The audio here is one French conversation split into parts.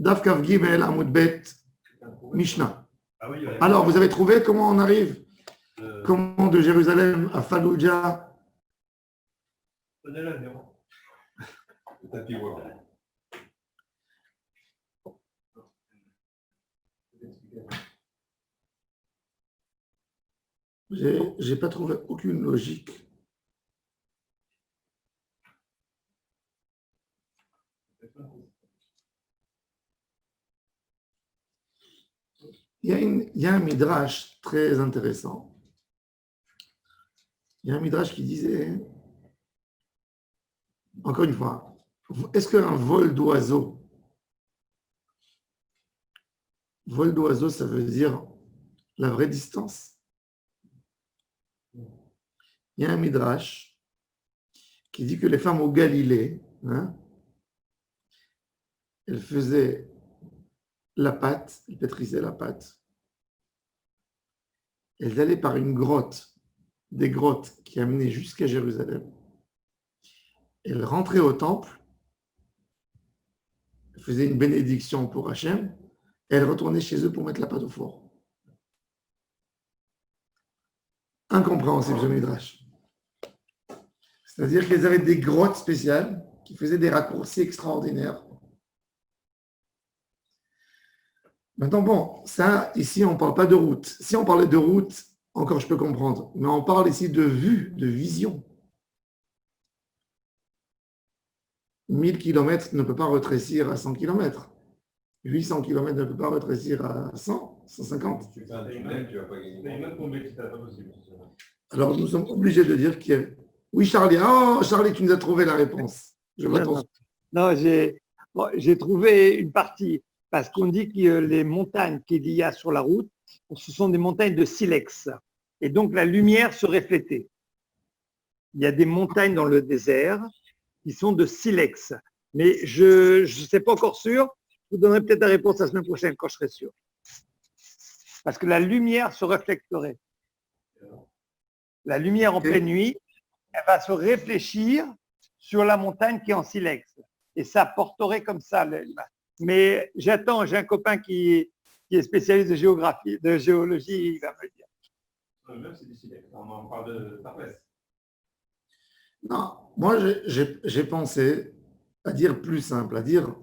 Daf Kav Gimel Amud Bet Mishnah. Ah oui, ouais. Alors, vous avez trouvé comment on arrive comment de Jérusalem à Fallujah? Prenez l'avion. Le tapis roulant. J'ai pas trouvé aucune logique. Il y a un midrash très intéressant. Il y a un midrash qui disait, encore une fois, est-ce qu'un vol d'oiseau, ça veut dire la vraie distance? Il y a un midrash qui dit que les femmes au Galilée, elles faisaient la pâte, elles pétrissaient la pâte. Elles allaient par une grotte, des grottes qui amenaient jusqu'à Jérusalem. Elles rentraient au temple, elles faisaient une bénédiction pour Hachem, et elles retournaient chez eux pour mettre la pâte au four. Incompréhensible ce midrash. C'est-à-dire qu'elles avaient des grottes spéciales qui faisaient des raccourcis extraordinaires. Maintenant, bon, ça, ici, on ne parle pas de route. Si on parlait de route, encore je peux comprendre. Mais on parle ici de vue, de vision. 1000 km ne peut pas rétrécir à 100 km. 800 km ne peut pas rétrécir à 100, 150. Tu fais un tunnel, tu ne vas pas gagner. Mais même tomber, c'est pas possible. Alors, nous sommes obligés de dire qu'il y a... Oui, Charlie. Oh, Charlie, tu nous as trouvé la réponse. Je vois ton... Non, j'ai trouvé une partie. Parce qu'on dit que les montagnes qu'il y a sur la route, ce sont des montagnes de silex. Et donc, la lumière se reflétait. Il y a des montagnes dans le désert qui sont de silex. Mais je ne sais pas encore sûr. Je vous donnerai peut-être la réponse la semaine prochaine quand je serai sûr. Parce que la lumière se reflecterait. La lumière en pleine nuit, elle va se réfléchir sur la montagne qui est en silex. Et ça porterait comme ça. Mais j'attends, j'ai un copain qui est spécialiste de géographie, de géologie, il va me le dire. Même c'est du silex. On en parle de Tarwest. Non, moi j'ai pensé à dire plus simple, à dire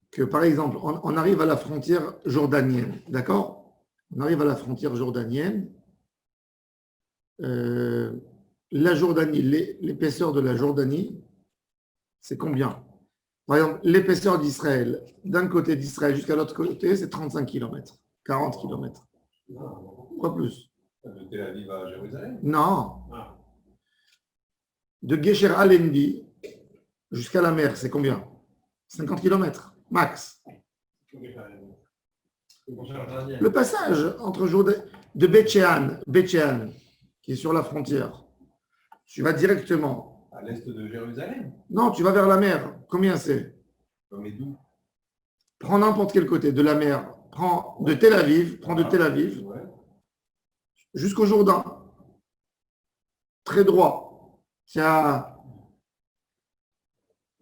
que par exemple, on arrive à la frontière jordanienne, d'accord? On arrive à la frontière jordanienne. La Jordanie, l'épaisseur de la Jordanie, c'est combien? Par exemple, l'épaisseur d'Israël, d'un côté d'Israël jusqu'à l'autre côté, c'est 35 km, 40 km. Quoi plus? De Tel Aviv à Jérusalem? Non. De Gesher Alendi jusqu'à la mer, c'est combien? 50 km, max. Le passage entre de Bet-Shean, qui est sur la frontière, tu vas directement. À l'est de Jérusalem? Non, tu vas vers la mer. Combien c'est? Mais d'où? Prends n'importe quel côté de la mer. Prends de Tel Aviv, jusqu'au Jourdain. Très droit. C'est à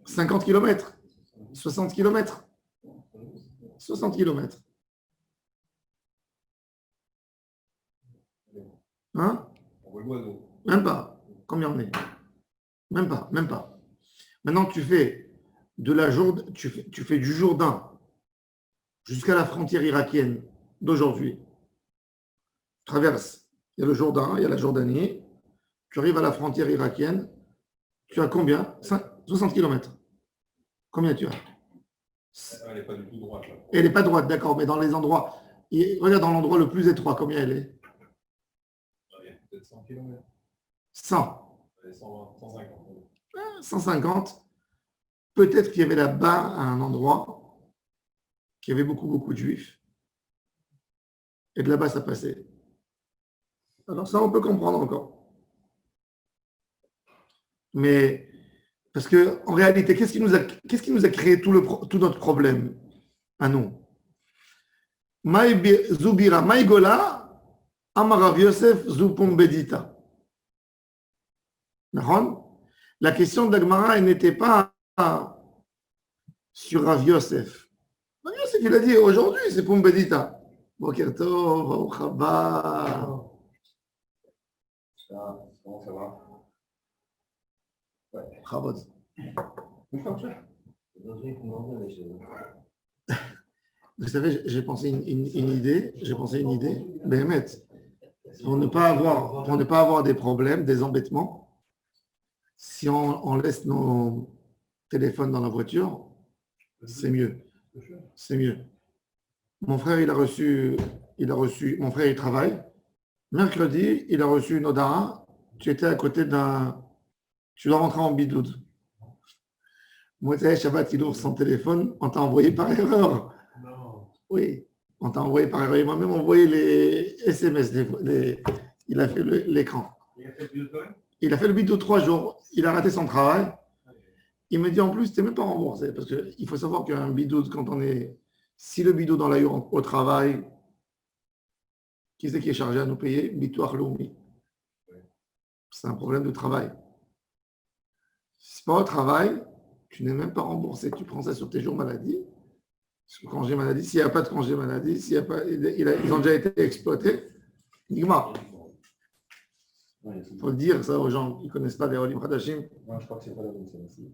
50 km, 60 km. 60 km. Hein? Même pas. Combien on est? Même pas. Maintenant, tu fais tu fais du Jourdain jusqu'à la frontière irakienne d'aujourd'hui. Tu traverses. Il y a le Jourdain, il y a la Jordanie. Tu arrives à la frontière irakienne. Tu as combien? 60 km. Combien tu as? Elle n'est pas du tout droite. Là. Elle n'est pas droite, d'accord, mais dans les endroits. Regarde dans l'endroit le plus étroit, combien elle est? Il y a peut-être 100 km. 100. 150. 150. Peut-être qu'il y avait là-bas un endroit qui avait beaucoup de juifs. Et de là-bas, ça passait. Alors ça, on peut comprendre encore. Mais, parce qu'en réalité, qu'est-ce qui nous a créé tout notre problème à nous? Zubira, Maïgola, Amarav Yosef, Zupum Bedita. La question d'Agmara, elle n'était pas sur Rav Yosef. Yosef, il a dit aujourd'hui, c'est Pumbedita. Boker Tov, Baruch haba. Comment ça va? Chavod. Vous savez, j'ai pensé une idée, Béhémet, pour ne pas avoir des problèmes, des embêtements, si on laisse nos téléphones dans la voiture, c'est mieux. C'est mieux. Mon frère, mon frère, il travaille. Mercredi, il a reçu une odara. Tu étais à côté tu dois rentrer en bidoud. Moïse Shabbat, il ouvre son téléphone, on t'a envoyé par erreur. Non. Oui, on t'a envoyé par erreur. Il m'a même envoyé les SMS. Il a fait l'écran. Il a fait le bidoud quand même? Il a fait le bidoud 3 jours. Il a raté son travail. Il me dit en plus, tu n'es même pas remboursé. Parce qu'il faut savoir qu'un bidoud, si le bidoud on l'a eu au travail, qui c'est qui est chargé à nous payer? Bitoir Loumi. C'est un problème de travail. Si ce n'est pas au travail, tu n'es même pas remboursé. Tu prends ça sur tes jours maladie, sur congé maladie. S'il n'y a pas de congé maladie, ils ont déjà été exploités. Nigma. Il faut le dire ça aux gens qui ne connaissent pas les Olim Hadashim. Non, je crois que c'est pas la bonne scène aussi.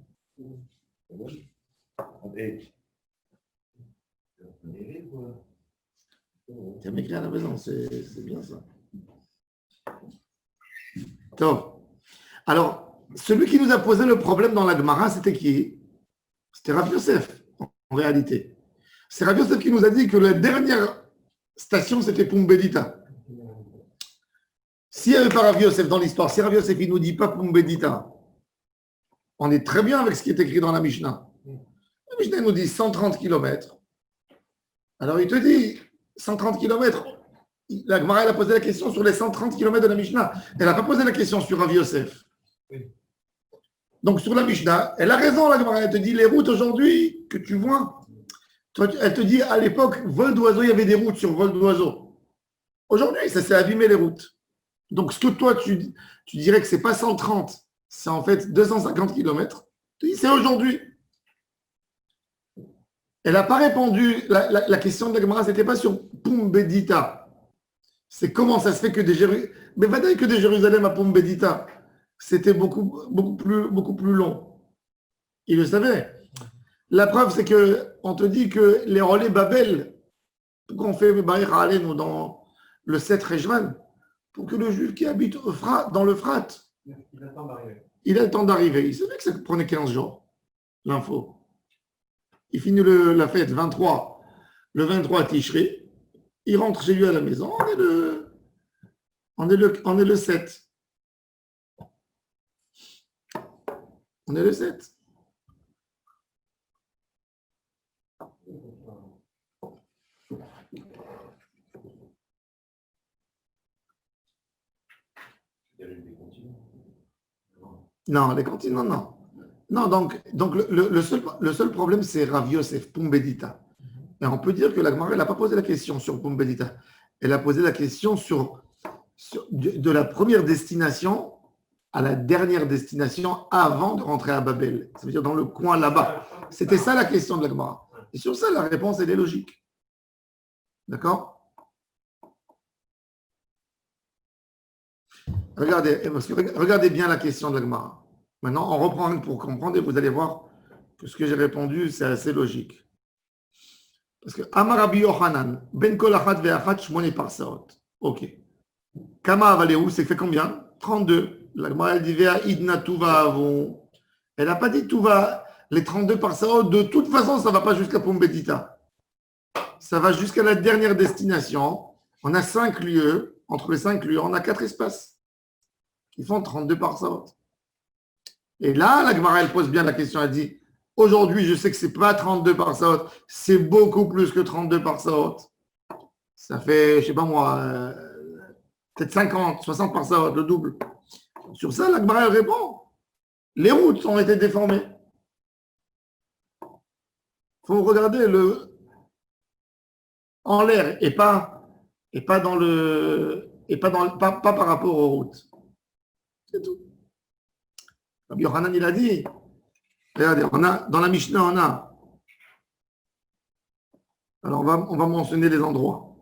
Tu as m'écrit à la maison, c'est bien ça. Top. Alors, celui qui nous a posé le problème dans la Gemara, c'était qui? C'était Rav Yosef, en réalité. C'est Rav Yosef qui nous a dit que la dernière station, c'était Pumbedita. S'il n'y avait pas Rav Yosef dans l'histoire, si Rav Yosef ne nous dit pas Pumbedita, on est très bien avec ce qui est écrit dans la Mishnah. La Mishnah nous dit 130 km. Alors il te dit 130 km. La Gemara, elle a posé la question sur les 130 km de la Mishnah. Elle n'a pas posé la question sur Rav Yosef. Oui. Donc sur la Mishnah, elle a raison, la Gemara. Elle te dit les routes aujourd'hui que tu vois. Elle te dit à l'époque, vol d'oiseau, il y avait des routes sur vol d'oiseau. Aujourd'hui, ça s'est abîmé les routes. Donc ce que toi, tu dirais que ce n'est pas 130, c'est en fait 250 km. Tu dis c'est aujourd'hui. Elle n'a pas répondu. La question de la Gemara, ce n'était pas sur Pumbedita. C'est comment ça se fait que mais que de Jérusalem à Pumbedita, c'était beaucoup plus long. Il le savait. La preuve, c'est qu'on te dit que les relais Babel, pourquoi on fait Baïr Alenu dans le 7 Rejvan, pour que le juif qui habite dans l'Euphrate, il a le temps d'arriver. Il a le temps d'arriver. Il savait que ça prenait 15 jours, l'info. Il finit la fête le 23 Tishri. Il rentre chez lui à la maison. On est le 7. On est le 7. Non, les continents, non. Non, donc le seul problème, c'est Rav Yosef, Pumbedita. Et on peut dire que la Gemara n'a pas posé la question sur Pumbedita. Elle a posé la question de la première destination à la dernière destination avant de rentrer à Babel. Ça veut dire dans le coin là-bas. C'était ça la question de la Gemara. Et sur ça, la réponse, elle est logique. D'accord? Regardez bien la question de la Gemara. Maintenant, on reprend pour comprendre et vous allez voir que ce que j'ai répondu, c'est assez logique. Parce que Amar Rabbi Yochanan, Ben Kol Achat Ve'achat Shmoni Parsaot. Ok. Kama Avaleu, c'est fait combien? 32. La Gemara, elle dit Ve'a Idna Tuva Avon. Elle n'a pas dit Tuva, les 32 Parsaot. De toute façon, ça ne va pas jusqu'à Pumbedita. Ça va jusqu'à la dernière destination. On a 5 lieux. Entre les 5 lieux, on a 4 espaces qui font 32 Parsaot. Et là, la Gemara, elle pose bien la question. Elle dit aujourd'hui, je sais que ce n'est pas 32 Parsaot, c'est beaucoup plus que 32 Parsaot. Ça fait, je ne sais pas moi, peut-être 50, 60 Parsaot, le double. Sur ça, la Gemara, elle répond les routes ont été déformées. Il faut regarder en l'air et pas par rapport aux routes. C'est tout. Rabbi Yochanan, il a dit, regardez, dans la Mishnah, on a Alors, on va mentionner les endroits.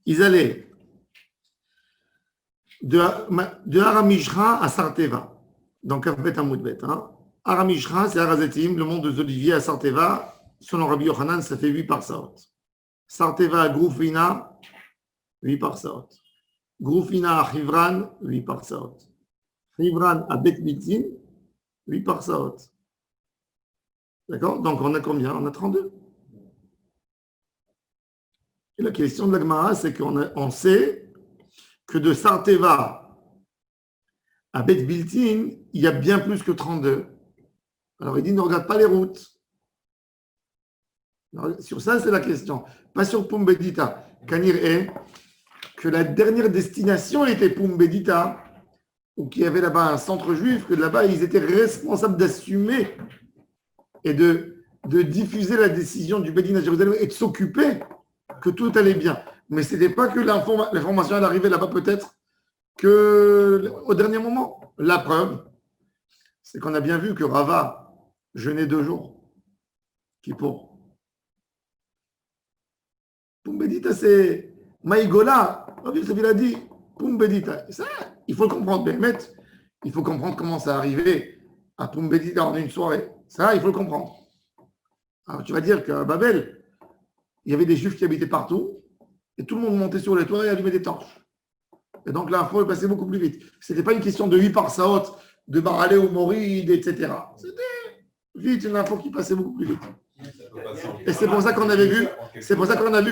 Ils allaient de Aramishra à Sarteva, donc Kafbet Amoudbet. Aramishra, c'est Arazetim, le monde des Oliviers à Sarteva. Selon Rabbi Yochanan, ça fait 8 par Saot. Sarteva à Groufina, 8 par Saot. Groufina à Chivran, 8 par Saot. Chivran à Bet Bitzin, 8 par Saot. D'accord? Donc on a combien? On a 32. Et la question de la Gemara, c'est qu'on sait que de Sarteva à Bet Biltin, il y a bien plus que 32. Alors il dit, ne regarde pas les routes. Alors, sur ça, c'est la question. Pas sur Pumbedita. Kanir est que la dernière destination était Pumbedita, ou qu'il y avait là-bas un centre juif, que là-bas, ils étaient responsables d'assumer et de diffuser la décision du Bédine à Jérusalem et de s'occuper que tout allait bien. Mais ce n'était pas que l'information elle arrivait là-bas peut-être qu'au dernier moment. La preuve, c'est qu'on a bien vu que Rava jeûnait 2 jours. Kippour. Pumbedita, c'est Maïgola. Rabbi Yosef, il a dit Pumbedita. Ça, il faut le comprendre. Bémet, il faut comprendre comment ça arrivait à Pumbedita en une soirée. Ça, il faut le comprendre. Alors, tu vas dire qu'à Babel, il y avait des juifs qui habitaient partout et tout le monde montait sur les toits et allumait des torches. Et donc, l'info est passée beaucoup plus vite. Ce n'était pas une question de 8 par Saot, de Baralé ou Moride, etc. C'était vite une info qui passait beaucoup plus vite. Et c'est pour ça qu'on avait vu,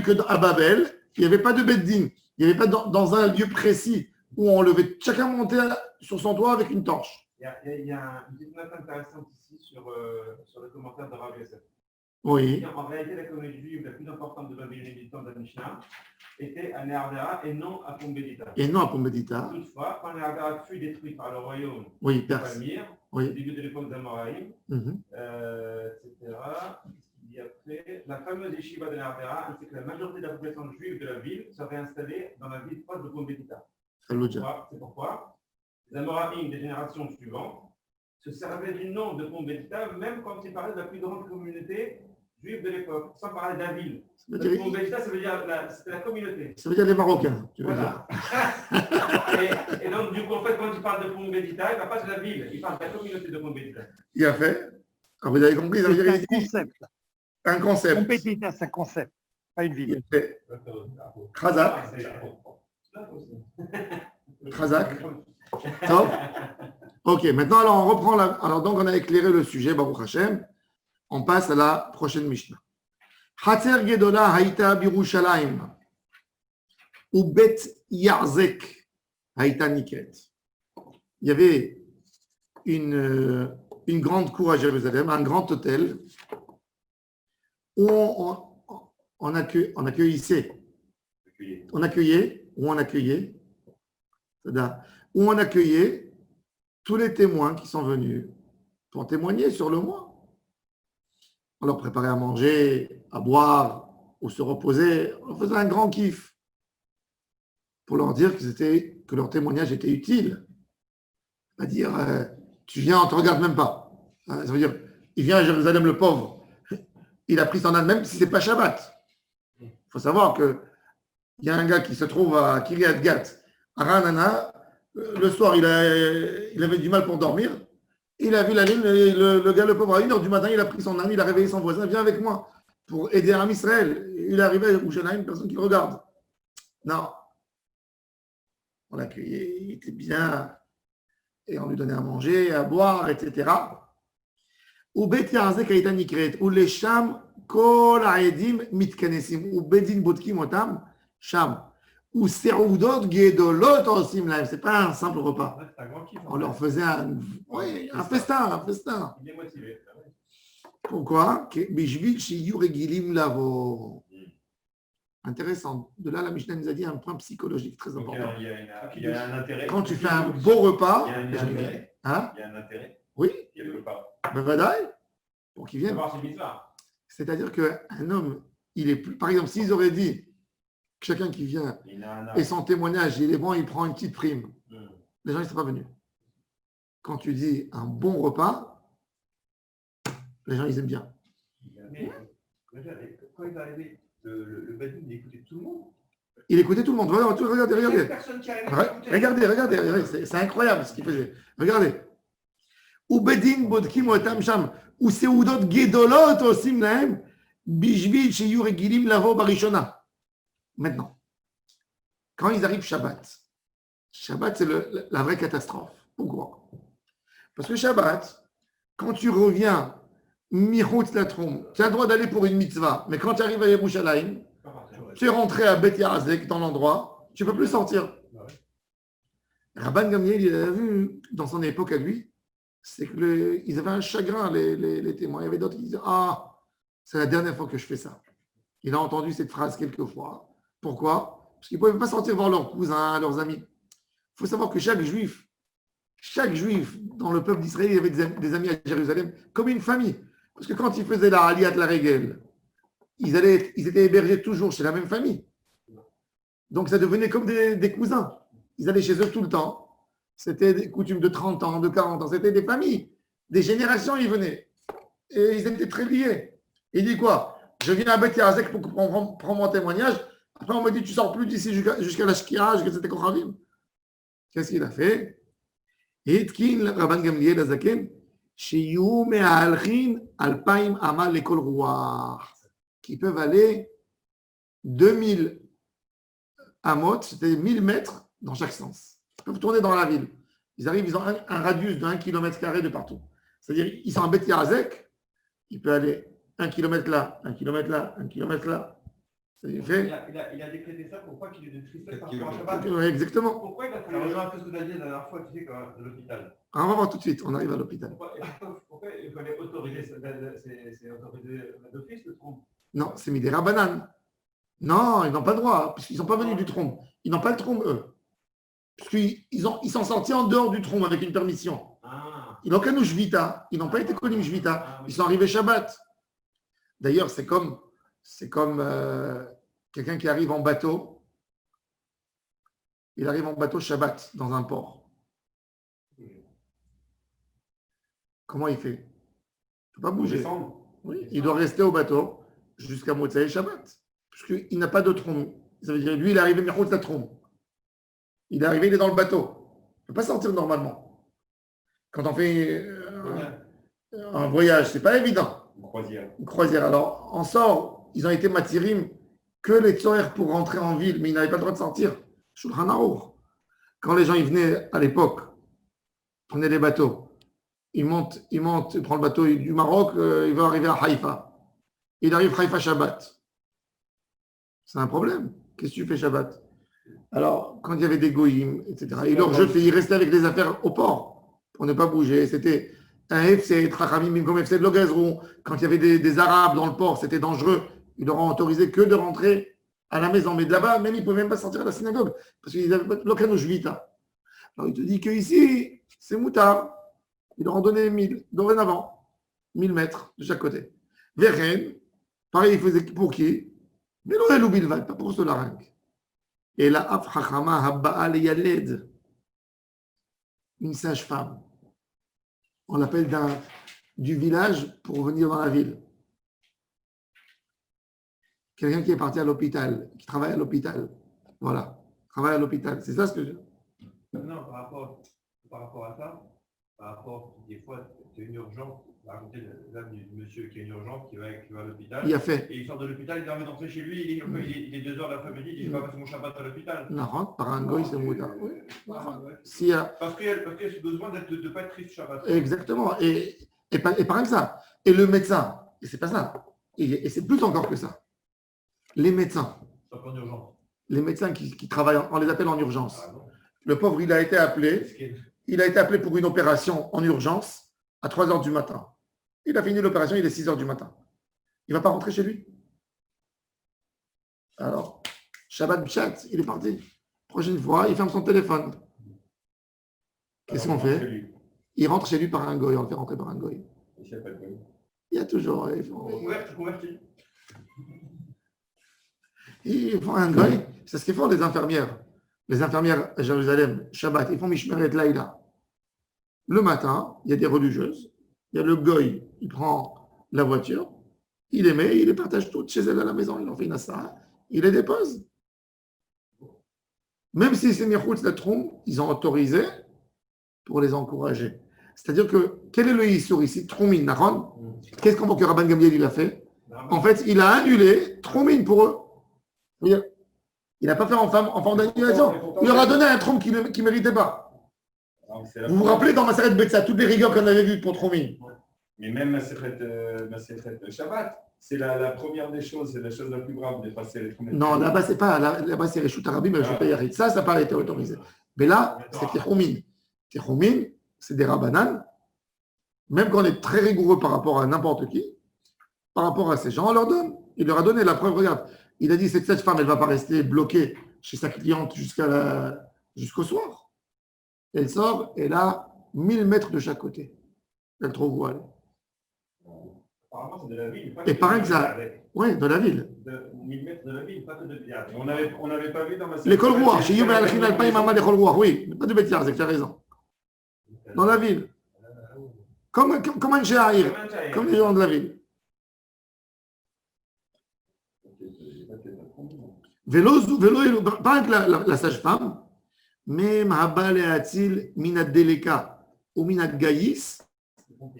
qu'à Babel, il n'y avait pas de beddin. Il n'y avait pas dans un lieu précis où on levait, chacun montait sur son toit avec une torche. Il y a une petite note intéressante ici sur le commentaire de Rabbi Yosef. Oui. En réalité, la communauté juive la plus importante de Babylone du temps de la Mishnah était à Néardera et non à Pumbedita. Toutefois, quand Néardera fut détruit par le royaume de Palmyre, au début de l'époque d'Amoraïm, etc., il y a après, la fameuse yeshiva de Néardera ainsi que la majorité de la population juive de la ville serait installée dans la ville proche de Pumbedita. C'est pourquoi les Amoraïm des générations suivantes se servaient du nom de Pumbedita même quand ils parlaient de la plus grande communauté juive de l'époque, sans parler de la ville. Pumbedita, ça veut dire c'était la communauté. Ça veut dire les Marocains, tu veux dire. et donc, du coup, en fait, quand il parle de Pumbedita, il ne parle pas de la ville, il parle de la communauté de Pumbedita. Il a fait. Alors, vous avez compris, ça veut dire un concept. Un concept. Pumbedita, c'est un concept, pas une ville. Khazak. Khazak. Top. Ok, maintenant, alors on reprend alors donc on a éclairé le sujet, Baruch Hashem. On passe à la prochaine Mishnah. Hatzer Gedola Haïta Birushalayim ou Bet Yarzek Haïta Nikret. Il y avait une grande cour à Jérusalem, un grand hôtel où on accueillait tous les témoins qui sont venus pour témoigner sur le mois. On leur préparait à manger, à boire ou se reposer. On faisait un grand kiff pour leur dire que leur témoignage était utile. C'est-à-dire, tu viens, on ne te regarde même pas. Ça veut dire, il vient à Jérusalem, le pauvre. Il a pris son âne, même si ce n'est pas Shabbat. Il faut savoir qu'il y a un gars qui se trouve à Kiryat Gat, à Ranana. Le soir, il avait du mal pour dormir. Il a vu la lune, le gars, le pauvre, à 1h du matin, il a pris son âne, il a réveillé son voisin, viens avec moi pour aider Am Israël. Il est arrivé à Yerushalayim, personne qui le regarde. Non. On l'accueillait, il était bien, et on lui donnait à manger, à boire, etc. Ou Bet Yarzek Haïta Nikret, ou les Sham, Kol Haedim Mitkanesim, ou Bedin Botkim Otam, Sham. Ou Seroudot Gedolot Osim Laim. C'est pas un simple repas. On leur faisait un festin. Il est motivé. Pourquoi? Bishvil Shiyu Regilim Lavo. Intéressant. De là, la Mishnah nous a dit un point psychologique très important. Il y a un intérêt. Quand tu fais un beau repas, il y a un intérêt. Hein? Il y a un intérêt. Oui. Quelque part. Ben vadaï, pour qu'il vienne. C'est-à-dire qu'un homme, il est plus. Par exemple, s'ils auraient dit que chacun qui vient et son témoignage, il est bon, il prend une petite prime. Les gens ne seraient pas venus. Quand tu dis un bon repas, Les gens, ils aiment bien. Mais, quand il est arrivé, le Badin, il écoutait tout le monde. Il écoutait tout le monde. Regardez. C'est incroyable ce qu'il faisait. Regardez. Ou Bedin Bodkim Otam Sham. Ou Seudot Gedolot Osim Lahem. Bishvil Sheyu Regilim Lavo Barishona. Maintenant, quand ils arrivent Shabbat, c'est la vraie catastrophe. Pourquoi? Parce que Shabbat, quand tu reviens Michoutz Latrom, tu as le droit d'aller pour une mitzvah, mais quand tu arrives à Yerushalayim, tu es rentré à Bet Yarazek dans l'endroit, tu ne peux plus sortir. Rabban Gamliel, il a vu dans son époque à lui, c'est qu'ils avaient un chagrin, les témoins. Il y avait d'autres qui disaient ah, c'est la dernière fois que je fais ça. Il a entendu cette phrase quelques fois. Pourquoi? Parce qu'ils ne pouvaient pas sortir voir leurs cousins, leurs amis. Il faut savoir que chaque juif dans le peuple d'Israël, il avait des amis à Jérusalem, comme une famille. Parce que quand ils faisaient la Aliyat la Regel, ils étaient hébergés toujours chez la même famille. Donc ça devenait comme des cousins. Ils allaient chez eux tout le temps. C'était des coutumes de 30 ans, de 40 ans. C'était des familles. Des générations, ils venaient. Et ils étaient très liés. Il dit quoi? Je viens à Beth Yarazek pour prendre mon témoignage. Après, on me dit, tu sors plus d'ici jusqu'à la Shkira, jusqu'à cette Kochavim. Qu'est-ce qu'il a fait? Hitkin, Rabban Gamliel, Azaken, Shiyu me'alchin alpaim amal lekol ruach. Qui peuvent aller 2000 amot, c'était 1000 mètres dans chaque sens. Ils peuvent tourner dans la ville. Ils arrivent, ils ont un radius de 1 km² de partout. C'est-à-dire, ils sont à Beth Yarazek, il peut aller 1 km là, 1 km là, 1 km là. Il a décrété ça pour pas qu'il ait de tristesse par rapport à Shabbat. Oui, exactement. Pourquoi il a fallu rejoindre un peu ce que tu as dit la dernière fois, tu sais, de l'hôpital? On va voir tout de suite, on arrive à l'hôpital. Pourquoi il fallait autoriser d'office le trompe? Non, c'est mis des rabananes. Non, ils n'ont pas le droit, parce qu'ils ne sont pas venus du trompe. Ils n'ont pas le trompe, eux. Parce qu'ils sont sortis en dehors du trompe avec une permission. Ils n'ont qu'un Ushvita. Ils n'ont pas été connus Ushvita. Ils sont arrivés Shabbat. D'ailleurs, c'est comme quelqu'un qui arrive en bateau. Il arrive en bateau Shabbat dans un port. Comment il fait? Il ne peut pas bouger. Oui, il doit rester au bateau jusqu'à Motsai Shabbat. Parce qu'il n'a pas de trompe. Ça veut dire lui, il est arrivé Michoutz la trompe. Il est arrivé, il est dans le bateau. Il ne peut pas sortir normalement. Quand on fait un voyage, ce n'est pas évident. Une croisière. Alors, on sort, ils ont été matirim que les tzoer pour rentrer en ville, mais ils n'avaient pas le droit de sortir. Shulchan Aruch. Quand les gens ils venaient à l'époque, prenaient les bateaux, ils montent, ils prennent le bateau du Maroc, ils vont arriver à Haïfa. Il arrive Haïfa Shabbat. C'est un problème. Qu'est-ce que tu fais Shabbat? Alors, quand il y avait des goïms, etc., ils leur jetaient, ils restaient avec les affaires au port pour ne pas bouger. C'était un FC, Trachamim, comme FC de Logazrou. Quand il y avait des Arabes dans le port, c'était dangereux. Ils leur ont autorisé que de rentrer à la maison. Mais de là-bas, même ils ne pouvaient même pas sortir à la synagogue parce qu'ils n'avaient pas l'occasion Jvita. Alors, il te dit qu'ici, c'est moutard. Ils leur ont donné 1000, dorénavant, 1000 mètres de chaque côté. Verren, pareil, il faisait pour qui? Mais l'Orel ou Bilval, pas pour ce larynx. Et la Afrachama Habba'al Yaled, une sage-femme. On l'appelle du village pour venir dans la ville. Quelqu'un qui est parti à l'hôpital, qui travaille à l'hôpital. Voilà, travaille à l'hôpital. C'est ça ce que je... Non, par rapport à ça, des fois, c'est une urgence. Raconter l'âme du monsieur qui a une urgence, qui va à l'hôpital. Il a fait. Et il sort de l'hôpital, il a envie d'entrer chez lui, il est 2h de l'après-midi, il dit je vais passer mon Shabbat à l'hôpital. Non, rentre par un goy, c'est moutard. Oui. Parce qu'il y a ce besoin de ne pas être triste Shabbat. Exactement. Et pas rien que ça. Et le médecin, et c'est pas ça. Et c'est plus encore que ça. Les médecins. En urgence. Les médecins qui travaillent, on les appelle en urgence. Le pauvre, il a été appelé pour une opération en urgence à 3h du matin. Il a fini l'opération, il est 6h du matin. Il ne va pas rentrer chez lui. Alors, Shabbat B'Shat, il est parti. Prochaine fois, il ferme son téléphone. Qu'est-ce qu'on fait? Il rentre chez lui par un goy, on le fait rentrer par un goy. Il y a toujours... Ils font un goy. C'est ce qu'ils font les infirmières. Les infirmières à Jérusalem, Shabbat, ils font Mishmeret Laïla. Le matin, il y a des religieuses. Il y a le goy, il prend la voiture, il les met, il les partage toutes chez elle à la maison, il en fait une assara, il les dépose. Même si c'est Mirhoutz la trompe, ils ont autorisé pour les encourager. C'est-à-dire que, quel est le Issour ici? Troumine, Nahon. Qu'est-ce qu'on voit que Rabban Gamliel il a fait? En fait, il a annulé Troumine pour eux. Il n'a pas fait en forme d'annulation. Il leur a donné un trompe qu'il ne méritait pas. Vous vous rappelez dans Maseret Betsa, toutes les rigueurs qu'on avait vues pour Troumine? Mais même Maseret Shabbat, c'est la première des choses, c'est la chose la plus grave d'effacer les Troumines. Non, là-bas, c'est pas. Là-bas, c'est Reshut Arabim, Reshut Yarid. Ça n'a pas été autorisé. Mais là, c'est Troumine. Troumine, c'est des Rabbanan. Même quand on est très rigoureux par rapport à n'importe qui, par rapport à ces gens, on leur donne. Il leur a donné la preuve. Regarde, il a dit cette femme, elle ne va pas rester bloquée chez sa cliente jusqu'au soir. Elle sort, elle a 1000 mètres de chaque côté. Elle trouve où aller. Apparemment, c'est de la ville. Et pareil que ça. Oui, de la ville. De 1000 mètres de la ville, pas que de Biard. On n'avait pas vu dans ma l'école Rouar, chez Youm al-Khin al-Païm Mama l'école Rouar, oui, pas de Bétiar, c'est que tu as raison. Dans la ville. Comme un Shahir, comme les gens de la ville. Vélo, pas avec la sage-femme, mais Mahabba Leatil Minad Deleka, ou Minad Gaïs,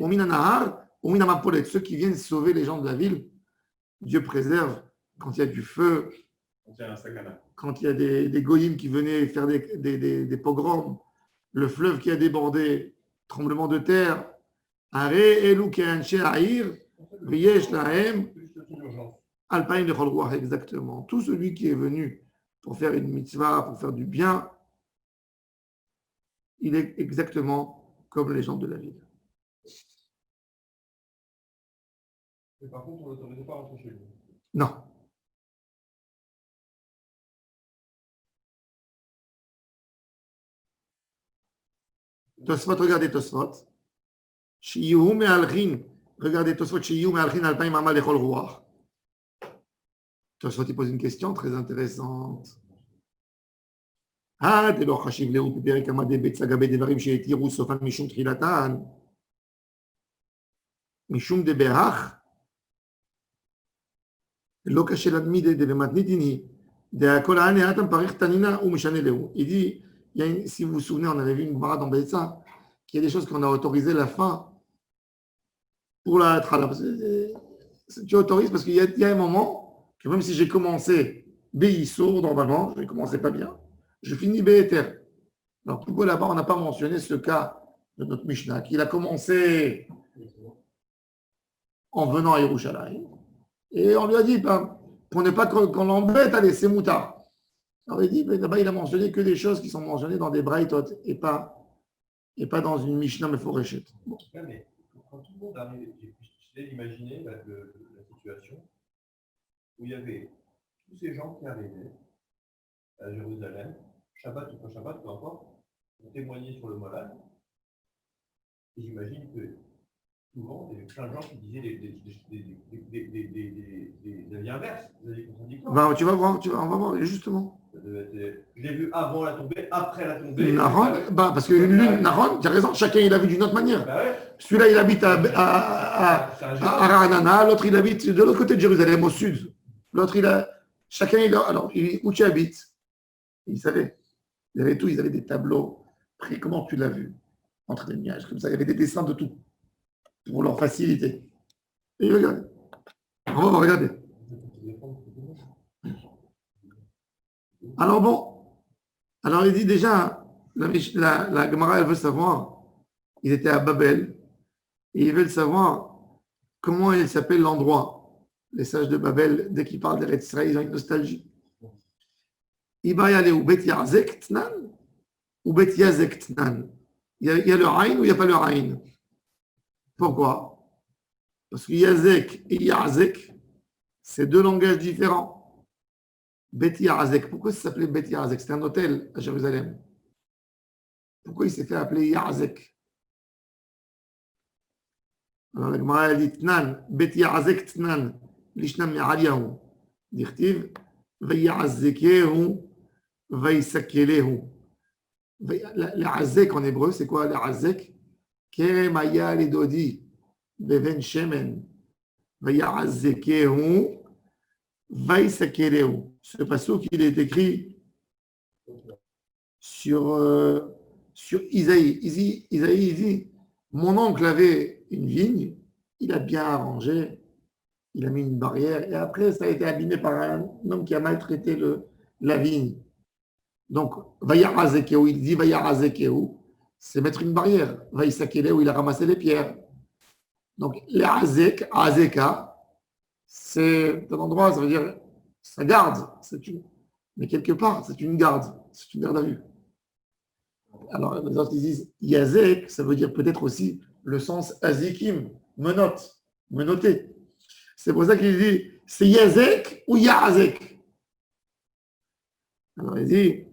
ou Minad Nahar, ou Minad Mapolet, ceux qui viennent sauver les gens de la ville. Dieu préserve quand il y a du feu, quand il y a des goyim qui venaient faire des pogroms, le fleuve qui a débordé, tremblement de terre. Are Elou Keanche Aïr, Viesh Lahem. Alpaïm de Cholrouach, exactement. Tout celui qui est venu pour faire une mitzvah, pour faire du bien, il est exactement comme les gens de la ville. Mais par contre, on ne l'autorisait pas à rentrer chez lui. Non. Tosfot, regardez Tosfot. Shiyu me'alchin, regardez Tosfot, Shiyu me'alchin alpaïm amal de Cholrouach. Tosfot, il pose une question très intéressante. Ah, dès lors, Chashiv Léou, Pépérek Amadé, Betsagabé, Devarim, Sheetiru, Sofan, Mishum, Trilatan, Mishum de Behach, Lokaché l'admide de Matnitini, de Akolane, Atam, Parich, Tanina, ou Mishane Léou. Il dit, si vous vous souvenez, on avait vu une barre dans Betsa, qu'il y a des choses qu'on a autorisées la fin pour la Trala. Tu autorises parce qu'il y a un moment que même si j'ai commencé Béissour, normalement, je ne commençais pas bien, je finis Bééter. Alors pourquoi là-bas on n'a pas mentionné ce cas de notre Mishnah, qu'il a commencé en venant à Yerushalayim, et on lui a dit, pour ne pas qu'on l'embête, allez, c'est moutard. Alors il dit, là-bas il a mentionné que des choses qui sont mentionnées dans des braïtot, et pas dans une Mishnah Meforeshet. Bon. Mais quand tout le monde arrive, j'ai imaginé la situation où il y avait tous ces gens qui arrivaient à Jérusalem, Shabbat ou pas Shabbat, peu importe, pour témoigner sur le Molad. Et j'imagine que souvent, il y avait plein de gens qui disaient des avis inverses, des avis contradictoires. Ben, tu vas voir, on va voir, justement. Je l'ai vu avant la tombée, après la tombée. Naron, parce que lune, Naron, tu as raison, chacun il a vu d'une autre manière. Bah ouais. Celui-là, il habite à Ra'anana, l'autre, il habite de l'autre côté de Jérusalem, au sud. L'autre, chacun, alors, où tu habites? Il savait. Il y avait tout, ils avaient des tableaux pris, comment tu l'as vu? Entre les nuages, comme ça, il y avait des dessins de tout, pour leur faciliter. Et regardez. On va regarder. Alors bon, il dit déjà, la Gemara, elle veut savoir, ils étaient à Babel, et ils veulent savoir comment il s'appelle l'endroit. Les sages de Babel, dès qu'ils parlent d'Eretz Israël, ils ont une nostalgie. Il va y aller ou Bet Yazek Tnan ou Bet Yazek Tnan. Il y a le Aïn ou il n'y a pas le Aïn. Pourquoi? Parce que Yazek et Yazek, c'est deux langages différents. Bet Yazek, pourquoi ça s'appelait Bet Yazek? C'était un hôtel à Jérusalem. Pourquoi il s'est fait appeler Yazek? Alors la Gemara dit Tnan, Bet Yazek Tnan. Lishnam Me'aliyahu. Dirtiv, Vayazzekehu, Vaysakelehu. L'Azek en hébreu, c'est quoi l'Azek? Kerem Aya Ledodi, Beven Shemen, Vayarazekeu, Vaisakereu. Ce passouk, il est écrit sur Isaïe. Isaïe dit, mon oncle avait une vigne, il a bien arrangé, il a mis une barrière, et après, ça a été abîmé par un homme qui a maltraité la vigne. Donc, Vayarazekeu, il dit Vayarazekeu, c'est mettre une barrière. Vaisakereu, il a ramassé les pierres. Donc, les Azeka, c'est un endroit, ça veut dire, ça garde, mais quelque part, c'est une garde à vue. Alors, les autres, ils disent Yazek, ça veut dire peut-être aussi le sens Azikim, menotter. C'est pour ça qu'il dit c'est Yazek ou Yazek. Alors, il dit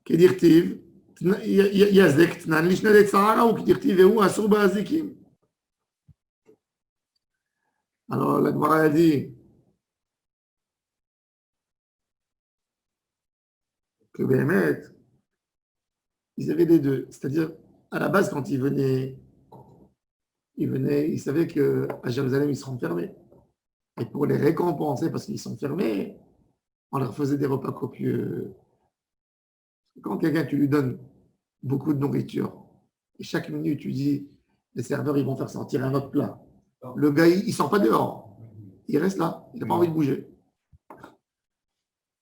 Kedirtiv, Yazek, Tnan, Lishnadet Sahara ou Kedirtiv, et où Asurba Azikim. Alors, la Gemara a dit que Béhémet, ils avaient les deux. C'est-à-dire, à la base, quand ils venaient, ils savaient qu'à Jérusalem, ils seront fermés. Et pour les récompenser, parce qu'ils sont fermés, on leur faisait des repas copieux. Quand quelqu'un, tu lui donnes beaucoup de nourriture, et chaque minute, tu dis, les serveurs, ils vont faire sortir un autre plat. Le gars, il ne sort pas dehors. Il reste là. Il n'a pas envie de bouger.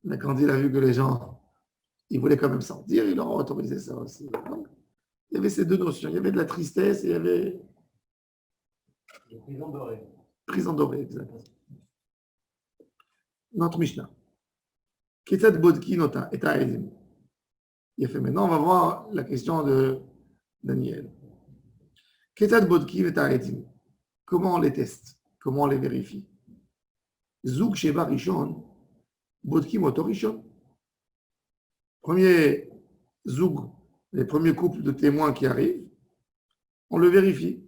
Mais quand il a vu que les gens, ils voulaient quand même sortir, il leur a autorisé ça aussi. Donc, il y avait ces deux notions. Il y avait de la tristesse et il y avait... Prison dorée. Prison dorée, exactement. Notre Mishnah. Ketzad bodki nota et ta'edim. Il a fait maintenant, on va voir la question de Daniel. Ketzad bodki et ta'edim. Comment on les teste? Comment on les vérifie? Zouk sheba rishon, bodki moto rishon. Premier zouk, les premiers couples de témoins qui arrivent, on le vérifie.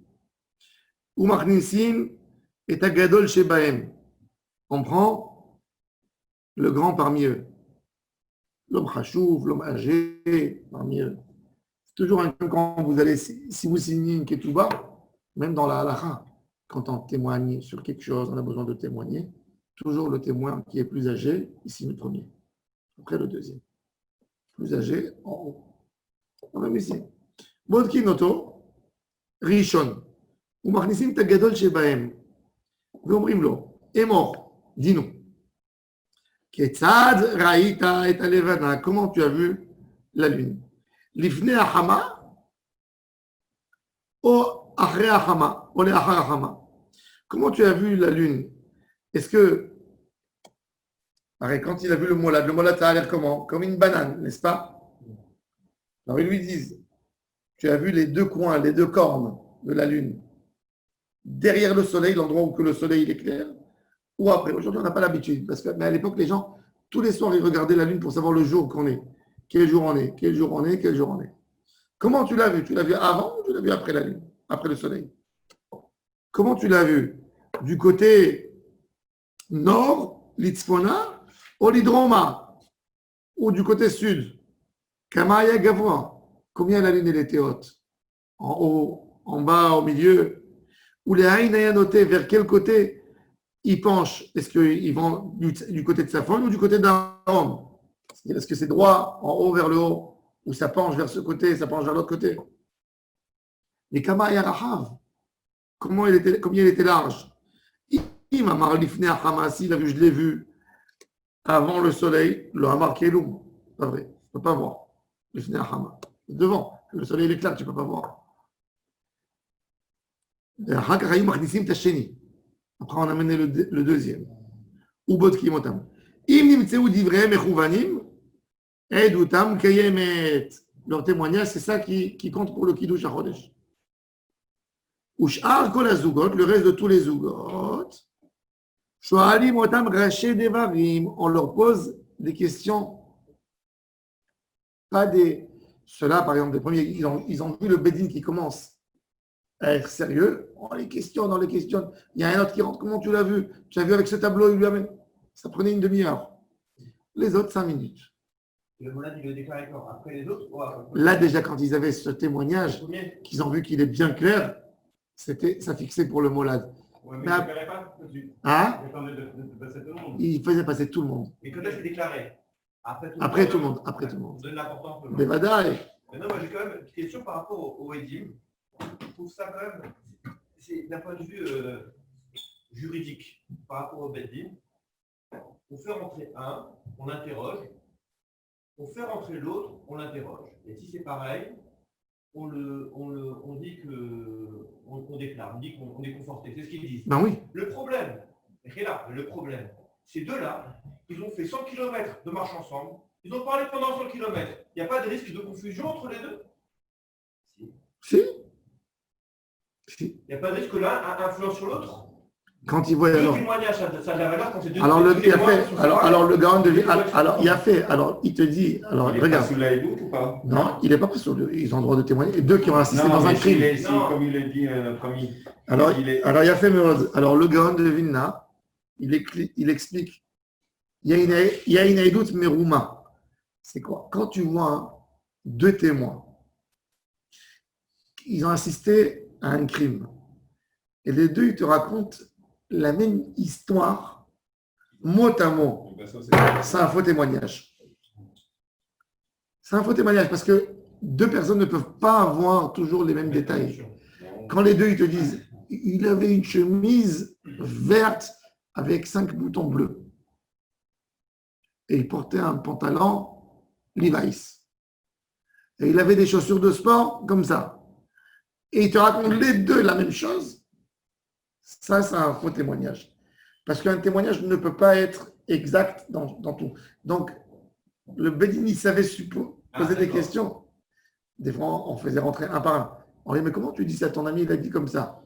Umachnisim et agadol shebaem. On prend le grand parmi eux. L'homme chachouv, l'homme âgé parmi eux. C'est toujours un quand vous allez, si vous signez une ketouba, même dans la halakha, quand on témoigne sur quelque chose, on a besoin de témoigner, toujours le témoin qui est plus âgé, il signe le premier. Après le deuxième. Plus âgé, en haut. On même ici. Bodki noto, rishon. Ou machnisim tagadol shebaem. Veomrim lo, est mort. Dis-nous. Ketzad raïta et alevana. Comment tu as vu la lune? Lifne ahama ou achre ahama ou le achar ahama. Comment tu as vu la lune? Est-ce que, quand il a vu le molad, ça a l'air comment? Comme une banane, n'est-ce pas? Alors ils lui disent, tu as vu les deux coins, les deux cornes de la lune, derrière le soleil, l'endroit où que le soleil il éclaire, ou après. Aujourd'hui, on n'a pas l'habitude, mais à l'époque, les gens, tous les soirs, ils regardaient la lune pour savoir le jour qu'on est. Quel jour on est, quel jour on est, quel jour on est. Comment tu l'as vu? Tu l'as vu avant ou tu l'as vu après la lune, après le soleil? Comment tu l'as vu? Du côté nord, l'Itzpona, ou l'Hydroma, ou du côté sud, Kamaya Gavra. Combien la lune elle était haute? En haut, en bas, au milieu? Ou les Haïnaya notés, vers quel côté ils penchent? Est-ce qu'ils vont du côté de Safon ou du côté d'Aaron? Est-ce que c'est droit, en haut vers le haut, ou ça penche vers ce côté, ça penche vers l'autre côté? Les Kamaya Rahav, combien il était large? Il m'a marqué, il a vu, je l'ai vu avant le soleil, le Hamar Kelum. Pas vrai, tu ne peux pas voir. Devant, le soleil est clair, tu ne peux pas voir. Après, on a amené le deuxième. Leur témoignage, c'est ça qui compte pour le Kiddush HaChodesh. Le reste de tous les zougot, on leur pose des questions. Pas des. Ceux-là, par exemple, les premiers, ils ont vu le Bedin qui commence à être sérieux. On les questionne, on les questionne. Il y a un autre qui rentre. Comment tu l'as vu? Tu l'as vu avec ce tableau, il lui amène. Ça prenait une demi-heure. Les autres, 5 minutes. Le molad, il le déclarait quand? Après les autres ou après? Là, déjà, quand ils avaient ce témoignage, qu'ils ont vu qu'il est bien clair, ça fixait pour le molad. Ouais, mais il ne déclarait pas tout de suite. Hein? Il attendait de passer tout le monde. Il faisait passer tout le monde. Et quand est-ce qu'il déclarait? Après tout le monde. Après tout le monde. On donne l'importance. Mais Vadaï. Non, moi j'ai quand même une question par rapport au Edim. Je trouve ça quand même, c'est d'un point de vue juridique, par rapport au Beddin. On fait rentrer un, on interroge. On fait rentrer l'autre, on l'interroge. Et si c'est pareil, on dit qu'on déclare, on dit qu'on est conforté. C'est ce qu'ils disent. Ben oui. Le problème, ces deux-là, ils ont fait 100 km de marche ensemble. Ils ont parlé pendant 100 km. Il n'y a pas de risque de confusion entre les deux? Si. Il n'y a pas de risque que l'un influence sur l'autre? Quand il voit alors. Ça a la valeur quand c'est deux. Alors il a fait. Alors le Gaon de alors il a fait. Alors il te dit. Alors il regarde. Est pas sous la édoute ou pas? Non, il n'est pas sur le. Ils ont le droit de témoigner. Et deux qui ont assisté dans un crime. Comme il est dit notre ami. Alors il a fait Meroz. Alors le Gaon de Vilna, il explique. Il y a une édoute merouma. C'est quoi? Quand tu vois deux témoins, ils ont assisté à un crime. Et les deux, ils te racontent la même histoire, mot à mot. C'est un faux témoignage. C'est un faux témoignage parce que deux personnes ne peuvent pas avoir toujours les mêmes détails. Quand les deux, ils te disent, il avait une chemise verte avec 5 boutons bleus. Et il portait un pantalon Levi's. Et il avait des chaussures de sport comme ça. Et il te raconte les deux la même chose. Ça, c'est un faux témoignage. Parce qu'un témoignage ne peut pas être exact dans tout. Donc, le Bedini savait poser des questions. Des fois, on faisait rentrer un par un. On lui dit, mais comment tu dis ça à ton ami? Il a dit comme ça.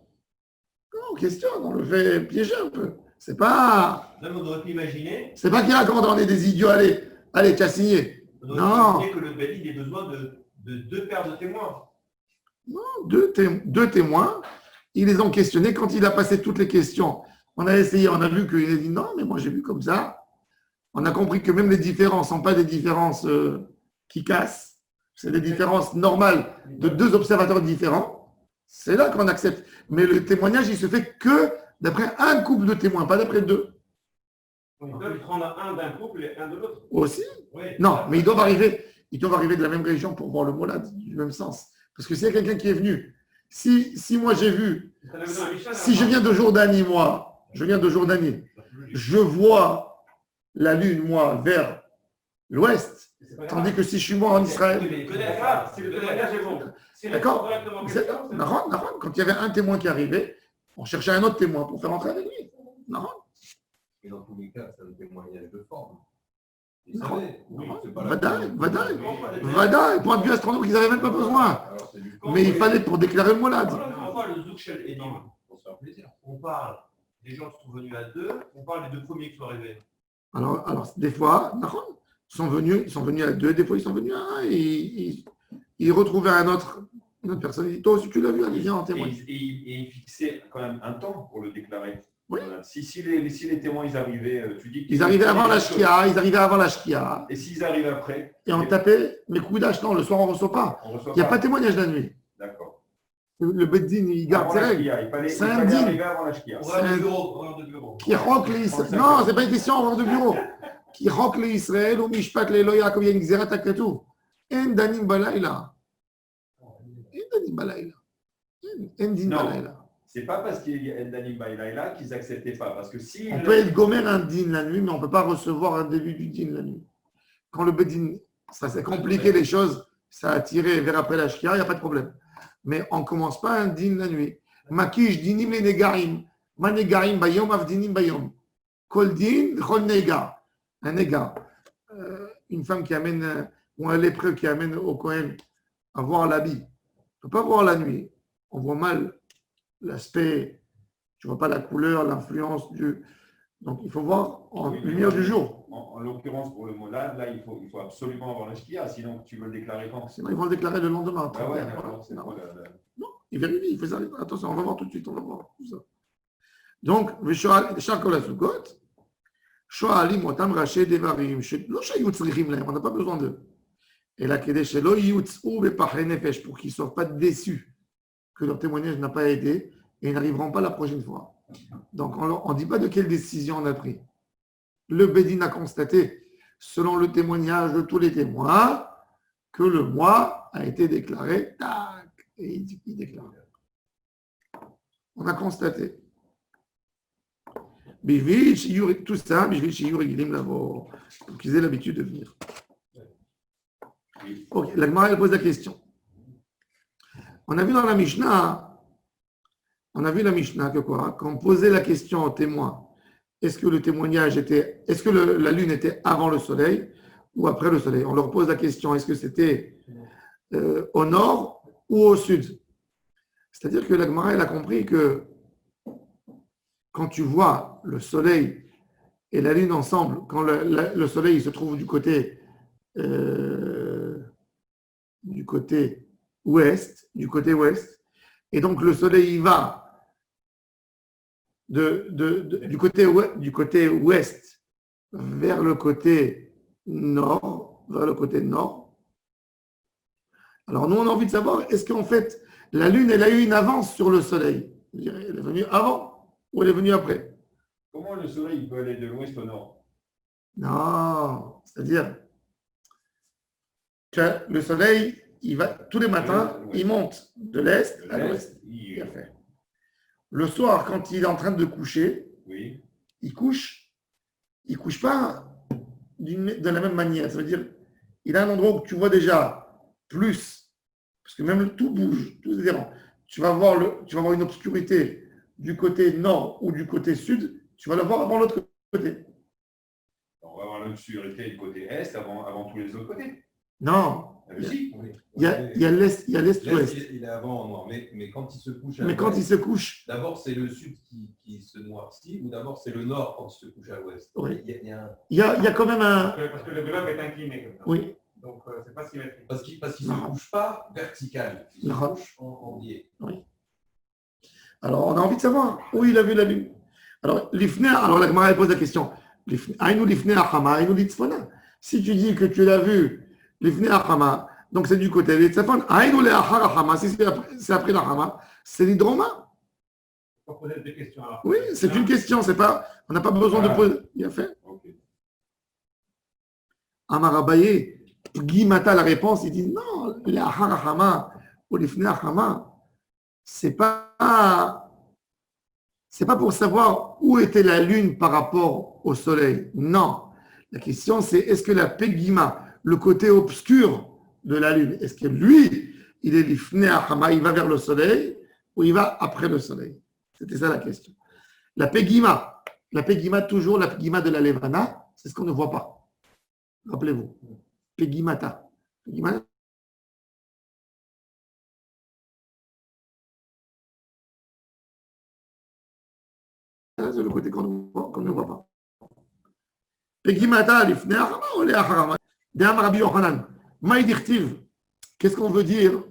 Non, question, on le fait piéger un peu. C'est pas. Même on aurait pu imaginer. C'est pas qu'il raconte, on est des idiots, allez, tu as signé. On aurait pu imaginer que le Bedini ait besoin de deux paires de témoins. Non, deux témoins. Ils les ont questionnés. Quand il a passé toutes les questions, on a essayé, on a vu qu'il a dit non, mais moi j'ai vu comme ça. On a compris que même les différences ne sont pas des différences qui cassent. C'est des différences normales de deux observateurs différents. C'est là qu'on accepte. Mais le témoignage, il se fait que d'après un couple de témoins, pas d'après deux. Ils peuvent prendre un d'un couple et un de l'autre. Aussi? Oui. Non, mais ils doivent arriver de la même région pour voir le molad du même sens. Parce que s'il y a quelqu'un qui est venu, si moi j'ai vu, si je viens de Jordanie, je vois la lune, moi, vers l'ouest, tandis que si je suis moi en Israël. C'est le témoignage est bon. D'accord? Quand il y avait un témoin qui arrivait, on cherchait un autre témoin pour faire entrer avec lui. Non. Et dans tous les cas, c'est un témoignage de forme. Vada, point de vue astronomique, ils n'avaient même pas besoin. Mais il fallait pour déclarer le molad. On parle de Zoukchel et Dim. On parle des gens qui sont venus à deux, on parle des deux premiers qui sont arrivés. Alors des fois, ils sont venus à deux, des fois ils sont venus à un, et ils retrouvaient une autre personne. Il dit, toi aussi tu l'as vu, allez, viens en témoigne. Et il fixait quand même un temps pour le déclarer. Oui. Voilà. Si les témoins ils arrivaient, tu dis ils arrivaient avant la Shkia, Et s'ils arrivent après? Et on tapait, mais coup d'âge, non, le soir on ne reçoit pas. Il n'y a pas de témoignage la nuit. D'accord. Le Beddin, il garde ses règles. C'est un din. Qui roque les Israël. Non, c'est pas une question en de bureau. Qui roque les Israël, ou Mishpat les Loya, comme il y a une Xerat Akatou. En danim balayla. En din balayla. C'est pas parce qu'il y a Danim Baïlaïla qu'ils n'acceptaient pas. Parce que on peut être gomer un din la nuit, mais on ne peut pas recevoir un début du din la nuit. Quand le Beddin, ça s'est compliqué les choses, ça a tiré vers après la Shkia, il n'y a pas de problème. Mais on ne commence pas un din la nuit. Makish dinim le negarim. Ma negarim bayom avdinim bayom. Kol din, chol nega. Un nega. Une femme qui amène, ou un lépreux qui amène au Kohen à voir l'habit. On ne peut pas voir la nuit. On voit mal l'aspect, tu ne vois pas la couleur, l'influence du. Donc il faut voir en lumière du jour. En l'occurrence, pour le molad, là, il faut absolument avoir la shkia, sinon tu veux le déclarer quand? Sinon, ils vont le déclarer le lendemain. Ah ouais, non, il vérifie, il fait ça. Attention, on va voir tout de suite, on va voir tout ça. Donc, chaque Kolasukot, Shoalim, Otam, Raché, Devarim, on n'a pas besoin d'eux. Et la Kedesh, Lo Yutz, ou Bepachre Nefesh, pour qu'ils ne soient pas déçus que leur témoignage n'a pas aidé et ils n'arriveront pas la prochaine fois. Donc, on ne dit pas de quelle décision on a pris. Le Bédine a constaté, selon le témoignage de tous les témoins, que le mois a été déclaré, tac, et il déclare. On a constaté. Tout ça, pour qu'ils aient l'habitude de venir. Ok, la Gemara, elle pose la question. On a vu dans la Mishnah, que quoi? Quand on posait la question au témoin, est-ce que le témoignage était, est-ce que la lune était avant le soleil ou après le soleil? On leur pose la question, est-ce que c'était au nord ou au sud? C'est-à-dire que la Gemara, elle a compris que quand tu vois le soleil et la lune ensemble, quand le soleil se trouve du côté ouest, et donc le soleil il va du côté ouest vers le côté nord, Alors nous on a envie de savoir, est-ce qu'en fait la lune elle a eu une avance sur le soleil? Elle est venue avant ou elle est venue après? Comment le soleil peut aller de l'ouest au nord? Non, c'est-à-dire que le soleil, il va tous les matins, il monte de l'est à l'ouest. Le soir, quand il est en train de coucher, il couche pas de la même manière. Ça veut dire, il a un endroit où tu vois déjà plus, parce que même tout bouge, tout est différent. Tu vas voir une obscurité du côté nord ou du côté sud, tu vas la voir avant l'autre côté. On va avoir l'obscurité du côté est avant tous les autres côtés. Non. Il y a l'est, l'ouest. Il est avant en noir, mais quand il se couche à l'ouest. Mais quand il se couche. D'abord, c'est le sud qui se noircit, ou d'abord, c'est le nord quand il se couche à l'ouest. Oui. Il y a quand même un. Parce que le globe est incliné comme ça. Oui. Donc, c'est pas symétrique. Parce qu'il ne se couche pas vertical, il se couche en biais. Oui. Alors, on a envie de savoir où il a vu la lune. Alors, la Gemara pose la question. Si tu dis que tu l'as vu, donc c'est du côté des Tzafon, si c'est après la Hama, c'est l'hydroma. On peut poser des questions. Alors. Oui, c'est une question, c'est pas, on n'a pas besoin de poser. Il a fait. Amarabaye, Guimata, la réponse, il dit non, la Harahama ou l'Ifne Hama, c'est pas pour savoir où était la lune par rapport au soleil. Non. La question, c'est est-ce que la Pegima, le côté obscur de la lune, est-ce que lui, il est l'Ifne Hama, il va vers le soleil ou il va après le soleil? C'était ça la question. La Pegima, toujours la Pegima de la Levana, c'est ce qu'on ne voit pas. Rappelez-vous. Pegimata. Pegimata. C'est le côté qu'on ne voit pas. Pegimata, l'ifne achama ou les acharama. D'Am Rabbi Yochanan. Maïdirtiv. Qu'est-ce qu'on veut dire?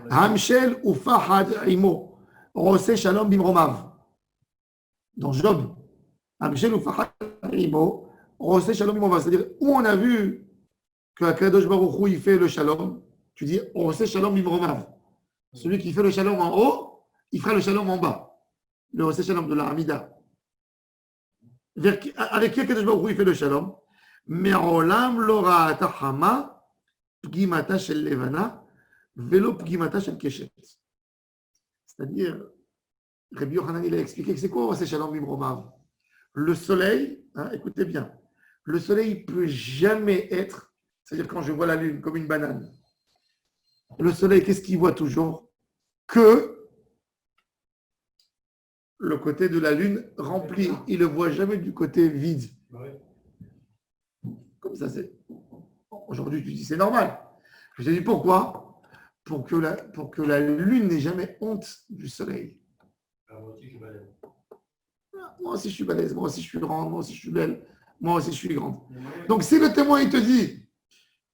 Hamshel ou Fahad Imo. Rosé Shalom Bimromav. Dans Job. Hamshel ou Fahad Imo. Rosé Shalom Bimromav. C'est-à-dire, où on a vu que Kadosh Baruch Hu, il fait le Shalom, tu dis Rosé Shalom Bimromav. Celui qui fait le Shalom en haut, il fera le Shalom en bas. Le Rosé Shalom de la Hamida. Avec qui Kadosh Baruch Hu, il fait le Shalom? Me'olam lo ra'ata hama pgimata shel levana velo pgimata shel keshet. C'est-à-dire, Rabbi Yochanan, il a expliqué que c'est quoi Rosé Shalom Bimromav? Le soleil, écoutez bien, le soleil ne peut jamais être, c'est-à-dire quand je vois la lune comme une banane, le soleil, qu'est-ce qu'il voit toujours? Que le côté de la lune rempli. Il ne le voit jamais du côté vide. Comme ça, c'est. Aujourd'hui, tu dis c'est normal. Je te dis pourquoi? Pour que la lune n'ait jamais honte du soleil. Moi aussi, je suis balèze. Moi aussi, je suis grande. Moi aussi, je suis belle. Moi aussi, je suis grande. Donc, si le témoin, il te dit,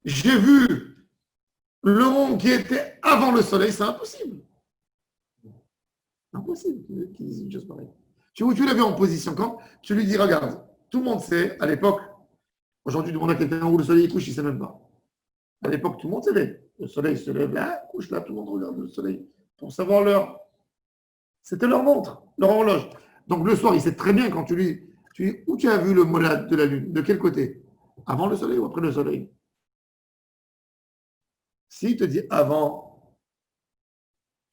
j'ai vu le monde qui était avant le soleil, c'est impossible. Impossible qu'il dise une chose pareille. Tu l'as vu en position. Quand tu lui dis, regarde, tout le monde sait, à l'époque, aujourd'hui, tu demandes à quelqu'un où le soleil couche, il ne sait même pas. À l'époque, tout le monde savait. Le soleil se lève là, couche là, tout le monde regarde le soleil pour savoir l'heure. C'était leur montre, leur horloge. Donc le soir, il sait très bien quand tu dis où tu as vu le molad de la lune, de quel côté? Avant le soleil ou après le soleil? S'il te dit avant,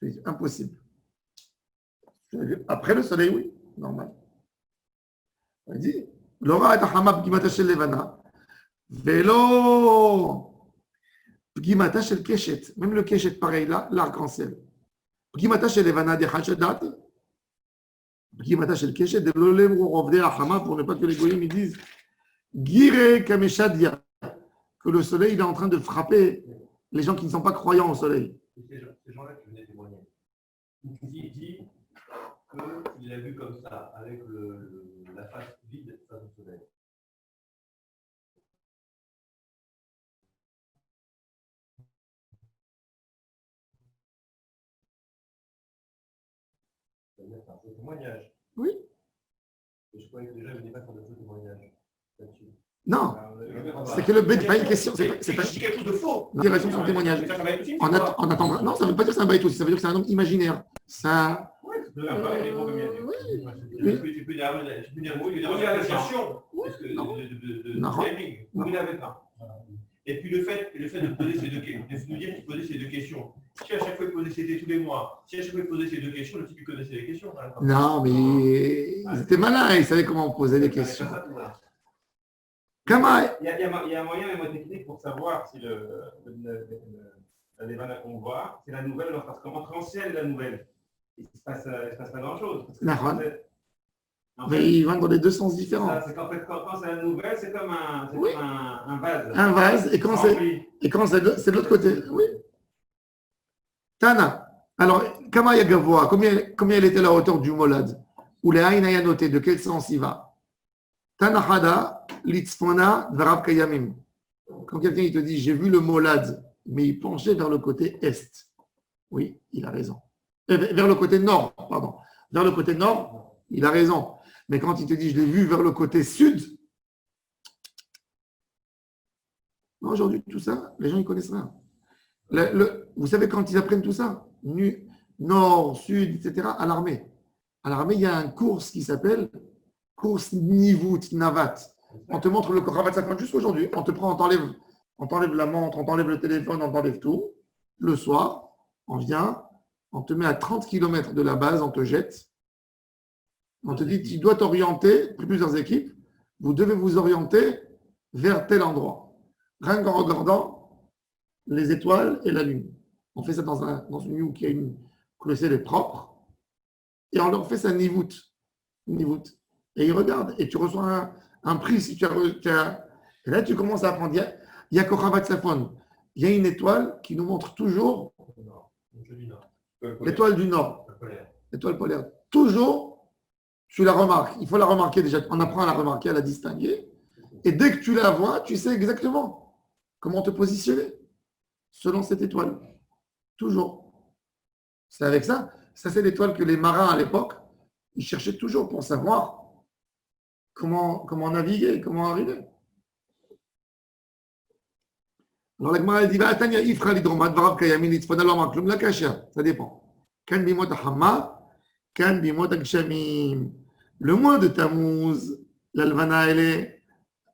c'est impossible. Après le soleil, oui, normal. Il dit, Laura et Ahama Pgimata shel Levana, Velo Pgimata shel Keshet, même le Keshet, pareil, là, l'arc-en-ciel. Pgimata shel Levana de Hachadat, Pgimata shel Keshet, de l'Olem Rovde Ahama, pour ne pas que les goyim ils disent, Gire Kameshadia, que le soleil il est en train de frapper les gens qui ne sont pas croyants au soleil. Ces gens-là qui venaient témoigner. Il dit qu'il a vu comme ça, avec la face vide face au soleil. C'est un faux témoignage. Oui. Et je croyais que déjà, il n'y avait pas sur de faux témoignages là-dessus. Non, c'est que le but, pas une question. C'est pas quelque chose de faux. Une raison de son témoignage. En attendant, non, ça ne veut pas dire que c'est un baït aussi, ça veut dire que c'est un homme imaginaire. Ça. Oui, tu peux dire oui, il y a la question. Vous n'avez pas. Et puis le fait de poser ces deux questions, de nous dire qu'il posait ces deux questions. Si à chaque fois il posait c'était tous les mois, si à chaque fois il posait ces deux questions, le type il connaissait les questions. Non, mais ils étaient malins, ils savaient comment poser les questions. Il y a un moyen, même technique, pour savoir si la Levana qu'on voit, c'est la nouvelle, parce qu'en ancienne la nouvelle, il ne se passe pas grand-chose. Mais ils vont dans les deux sens différents. C'est qu'en fait, quand c'est la nouvelle, c'est comme un vase. Un vase, et quand c'est de l'autre côté. Oui. Tana. Alors, Kamaya Gavoa, combien elle était la hauteur du molad? Ou les Aïnaya noté, de quel sens il va? Tana Hada, Litzfona, Dvarab Kayamim. Quand quelqu'un il te dit, j'ai vu le molad, mais il penchait vers le côté est. Oui, il a raison. Vers le côté nord, pardon. Vers le côté nord, il a raison. Mais quand il te dit, je l'ai vu vers le côté sud, aujourd'hui, tout ça, les gens ne connaissent rien. Vous savez, quand ils apprennent tout ça, nord, sud, etc., à l'armée. À l'armée, il y a un cours qui s'appelle course Nivut, Navat. On te montre le Ravat Safran jusqu'aujourd'hui. On te prend, on t'enlève la montre, on t'enlève le téléphone, on t'enlève tout. Le soir, on vient, on te met à 30 km de la base, on te jette. On te dit, tu dois t'orienter, plusieurs équipes, vous devez vous orienter vers tel endroit. Rien qu'en regardant les étoiles et la lune. On fait ça dans une ligne qui a que le ciel est propre. Et on leur fait ça Nivut. Et ils regardent. Et tu reçois un prix si tu as. Et là, tu commences à apprendre. Il y a Kochavat Safon. Il y a une étoile qui nous montre toujours l'étoile du Nord. L'étoile polaire. Toujours. Tu la remarques, il faut la remarquer déjà, on apprend à la remarquer, à la distinguer. Et dès que tu la vois, tu sais exactement comment te positionner selon cette étoile. Toujours. C'est avec ça. Ça, c'est l'étoile que les marins à l'époque, ils cherchaient toujours pour savoir comment naviguer, comment arriver. Alors la Gemara dit, ça dépend. Le mois de Tammuz, l'Alvana, elle est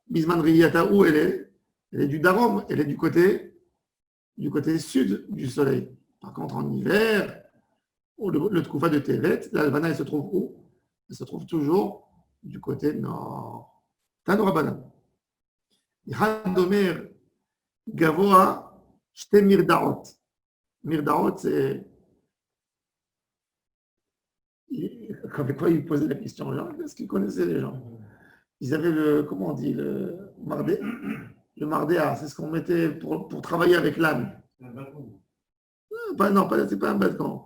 Bisman Riyata, où elle est du Darom, elle est du côté sud du soleil. Par contre, en hiver, le Tkoufa de Tevet, l'Alvana, elle se trouve où? Elle se trouve toujours du côté nord. Tano Rabbanan. Hadomer Gavoa, Shte Mirdaot. Mirdaot, c'est. Avec quoi ils posaient la question aux gens? Est-ce qu'ils connaissaient les gens? Ils avaient comment on dit, le mardéa, c'est ce qu'on mettait pour travailler avec l'âne. Non, c'est pas un balcon.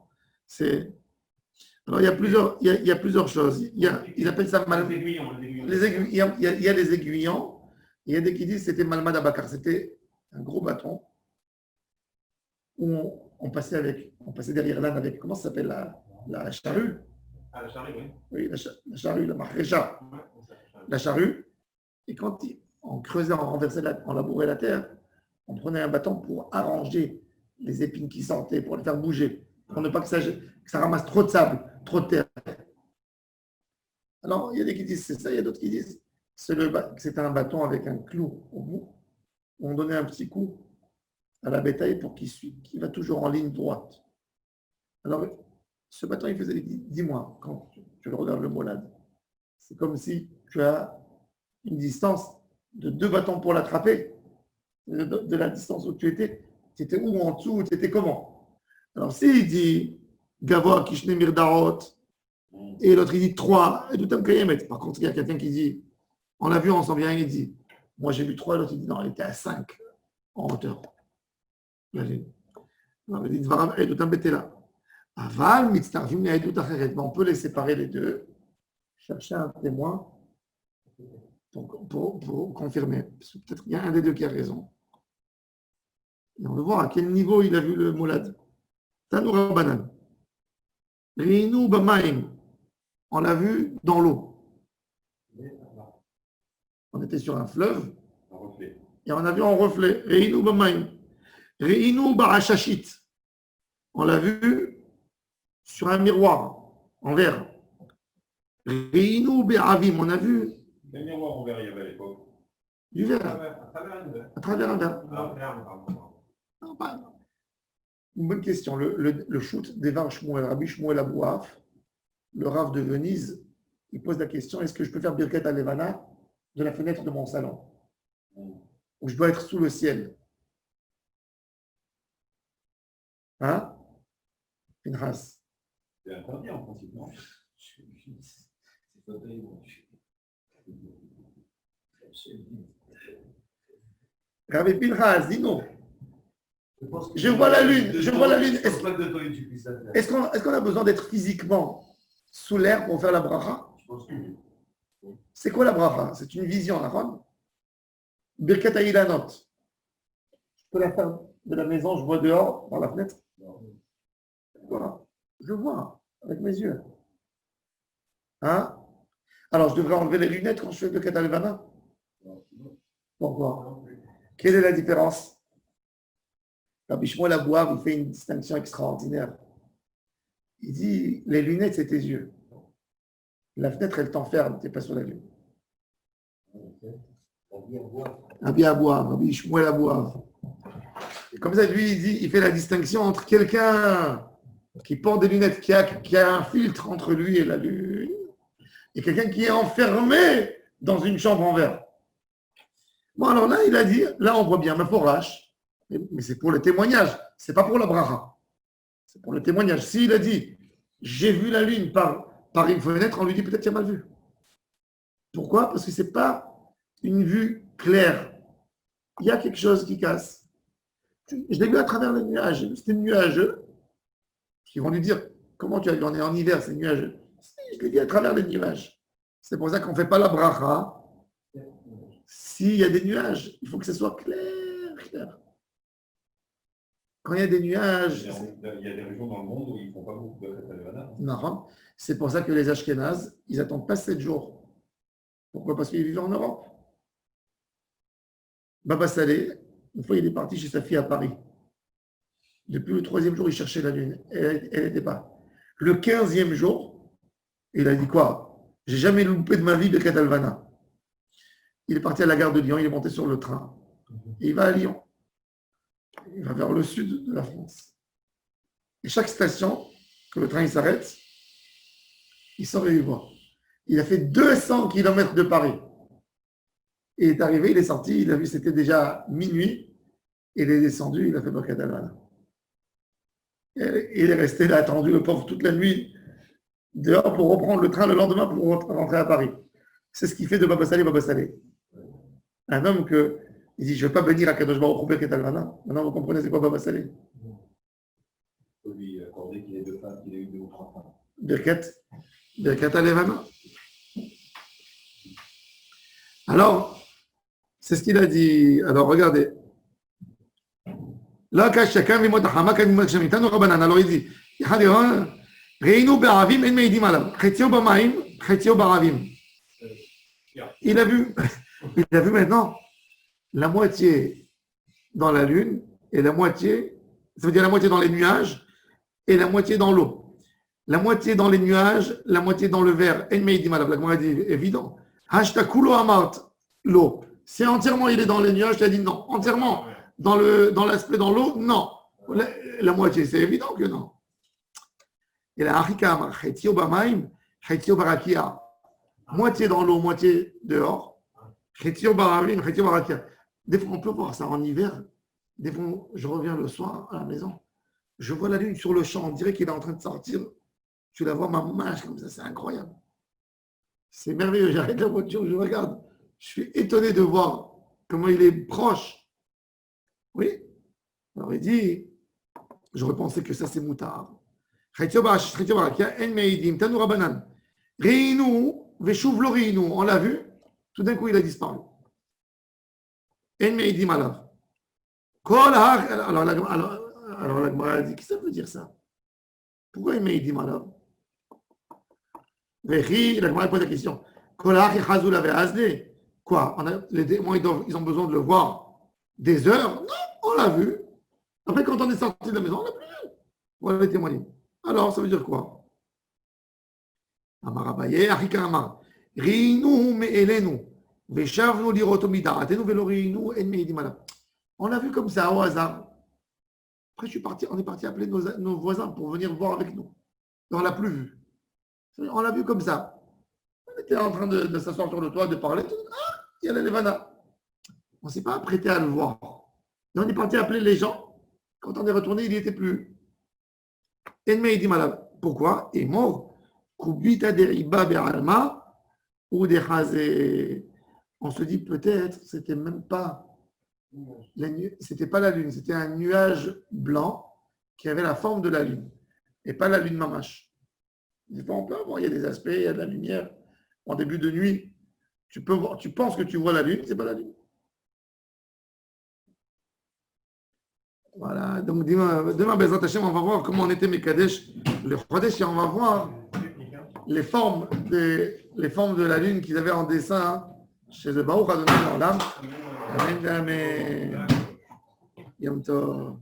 Alors, il y a plusieurs choses. Ils appellent ça mal. Les aiguillons. Il y a les aiguillons. Il y a des qui disent que c'était malmad abakar. C'était un gros bâton où on passait derrière l'âne avec, comment ça s'appelle, la charrue? Ah, la charrue, oui. Oui, la charrue, la marrécha. La charrue. Et quand on creusait, on renversait, on labourait la terre, on prenait un bâton pour arranger les épines qui sortaient, pour les faire bouger, pour ne pas que ça ramasse trop de sable, trop de terre. Alors, il y a des qui disent c'est ça, il y a d'autres qui disent que c'était un bâton avec un clou au bout. On donnait un petit coup à la bétail pour qu'il va toujours en ligne droite. Alors, ce bâton, il faisait, dis-moi, quand tu le regardes le molad, c'est comme si tu as une distance de 2 bâtons pour l'attraper, de la distance où tu étais où en dessous, ou tu étais comment? Alors, s'il dit Gavoa, Kishne Mirdarot, et l'autre il dit 3, et tout un Kayemet. Par contre, il y a quelqu'un qui dit, on l'a vu, on s'en vient, il dit, moi j'ai vu 3, l'autre il dit non, il était à 5 en hauteur. On peut les séparer les deux, chercher un témoin pour confirmer. Parce que peut-être qu'il y a un des deux qui a raison. Et on va voir à quel niveau il a vu le molad. Tanoura Banan. Riinu Bamaim. On l'a vu dans l'eau. On était sur un fleuve et on a vu en reflet. Riinu Bamaim. Riinu Barachachit. On l'a vu sur un miroir en verre. Riinu Be'avim. On a vu. Quel miroir en verre il y avait à l'époque? Du verre. À travers un verre. Une bonne question. Le shoot des Var Shmuel, Rabbi Shmuel Abouaf, le Rav de Venise, il pose la question, est-ce que je peux faire Birkat Alevana de la fenêtre de mon salon? Ou je dois être sous le ciel? Hein? Pinchas. C'est interdit en principe, non? Rabbi Pinchas, dis non. Je vois la lune. Est-ce qu'on a besoin d'être physiquement sous l'air pour faire la bracha? C'est quoi la bracha? C'est une vision, Aaron. Birkat Ilanot. Je peux la faire de la maison, je vois dehors, par la fenêtre. Voilà. Je vois avec mes yeux. Hein? Alors, je devrais enlever les lunettes quand je fais Birkat Alevana? Pourquoi? Quelle est la différence? Rabbi Shmuel Abouaf, il fait une distinction extraordinaire. Il dit, les lunettes, c'est tes yeux. La fenêtre, elle t'enferme, tu n'es pas sur la lune. Rabbi Abouaf, Rabbi Shmuel Abouaf. Comme ça, lui, il dit, il fait la distinction entre quelqu'un qui porte des lunettes, qui a un filtre entre lui et la lune, et quelqu'un qui est enfermé dans une chambre en verre. Bon, alors là, il a dit, là, on voit bien, ma fourrache. Mais c'est pour le témoignage, c'est pas pour la bracha. C'est pour le témoignage. S'il a dit, j'ai vu la lune par une fenêtre, on lui dit peut-être qu'il a mal vu. Pourquoi? Parce que c'est pas une vue claire. Il y a quelque chose qui casse. Je l'ai vu à travers les nuages. C'était nuageux. Ils vont lui dire, comment tu as vu? On est en hiver, c'est nuageux. Je l'ai vu à travers les nuages. C'est pour ça qu'on ne fait pas la bracha. S'il y a des nuages, il faut que ce soit clair. Quand il y a des nuages... Il y a des régions dans le monde où ils ne font pas beaucoup de Alevana. Non, c'est pour ça que les Ashkénazes, ils n'attendent pas 7 jours. Pourquoi? Parce qu'ils vivent en Europe. Baba Saleh, une fois, il est parti chez sa fille à Paris. Depuis le 3e jour, il cherchait la lune. Elle n'était pas. Le 15e jour, il a dit quoi? J'ai jamais loupé de ma vie de Alevana. Il est parti à la gare de Lyon, il est monté sur le train. Et il va à Lyon. Il va vers le sud de la France. Et chaque station, que le train il s'arrête, il sort et il voit. Il a fait 200 km de Paris. Il est arrivé, il est sorti, il a vu c'était déjà minuit, il est descendu, il a fait Birkat Alevana. Il est resté là, attendu le pauvre toute la nuit, dehors pour reprendre le train le lendemain pour rentrer à Paris. C'est ce qu'il fait de Baba Saleh. Un homme que il dit, je ne veux pas venir à Kadosh Baruch Hu Birkat Alevana. Maintenant, vous comprenez c'est quoi Baba Saleh? Il faut lui accorder qu'il ait 2 femmes, qu'il ait eu 2 ou 3 femmes. Birkat Alevana. Alors, c'est ce qu'il a dit. Alors, regardez. Là, chacun vit alors, il dit, il a vu maintenant la moitié dans la lune et la moitié, ça veut dire la moitié dans les nuages et la moitié dans l'eau. La moitié dans les nuages, la moitié dans le verre. En meidim alav. La Gemara dit évident. Hashtakulo amart l'eau. C'est entièrement il est dans les nuages, tu as dit non. Entièrement dans l'aspect dans l'eau, non. La moitié, c'est évident que non. Et la harika amar chetio bamaim, chetio barakia. Moitié dans l'eau, moitié dehors. Chetio baravim, chetio barakia. Des fois, on peut voir ça en hiver. Des fois, je reviens le soir à la maison. Je vois la lune sur le champ. On dirait qu'il est en train de sortir. Tu la vois, ma mâche comme ça. C'est incroyable. C'est merveilleux. J'arrête la voiture, je regarde. Je suis étonné de voir comment il est proche. Oui. Alors, il dit, j'aurais pensé que ça, c'est moutard. On l'a vu. Tout d'un coup, il a disparu. Alors la Gemara dit, qu'est-ce que ça veut dire ça? Pourquoi il m'a dit malade? La Gemara pose la question. Quoi? Les démons, ils ont besoin de le voir des heures? Non, on l'a vu. Après, quand on est sorti de la maison, on l'a plus vu. Voilà les témoignages. Alors, ça veut dire quoi? Amar Abaye, Achika Amar. Riinu me'elenu. Veshavnu lirotomida. Atenu velo riinu en meidim alav. On l'a vu comme ça, au hasard. Après, on est parti appeler nos voisins pour venir voir avec nous. Et on ne l'a plus vu. On l'a vu comme ça. On était en train de s'asseoir sur le toit, de parler. Ah, il y a la Levana. On ne s'est pas apprêté à le voir. Et on est parti appeler les gens. Quand on est retourné, il n'y était plus. Pourquoi? Il est mort. Kubita deriba be'alma ou des chazé. On se dit peut-être, c'était même pas. C'était pas la lune, c'était un nuage blanc qui avait la forme de la lune et pas la lune mamache. Des fois, on peut voir, il y a des aspects, il y a de la lumière. En début de nuit, tu peux voir, tu penses que tu vois la lune, c'est pas la lune. Voilà, donc demain, Bezrat Hashem, on va voir comment on était Mekadesh, le Chodesh, et on va voir les formes de la lune qu'ils avaient en dessin chez le Baruch Adonai Olam. Amen, amen. Yom Tov.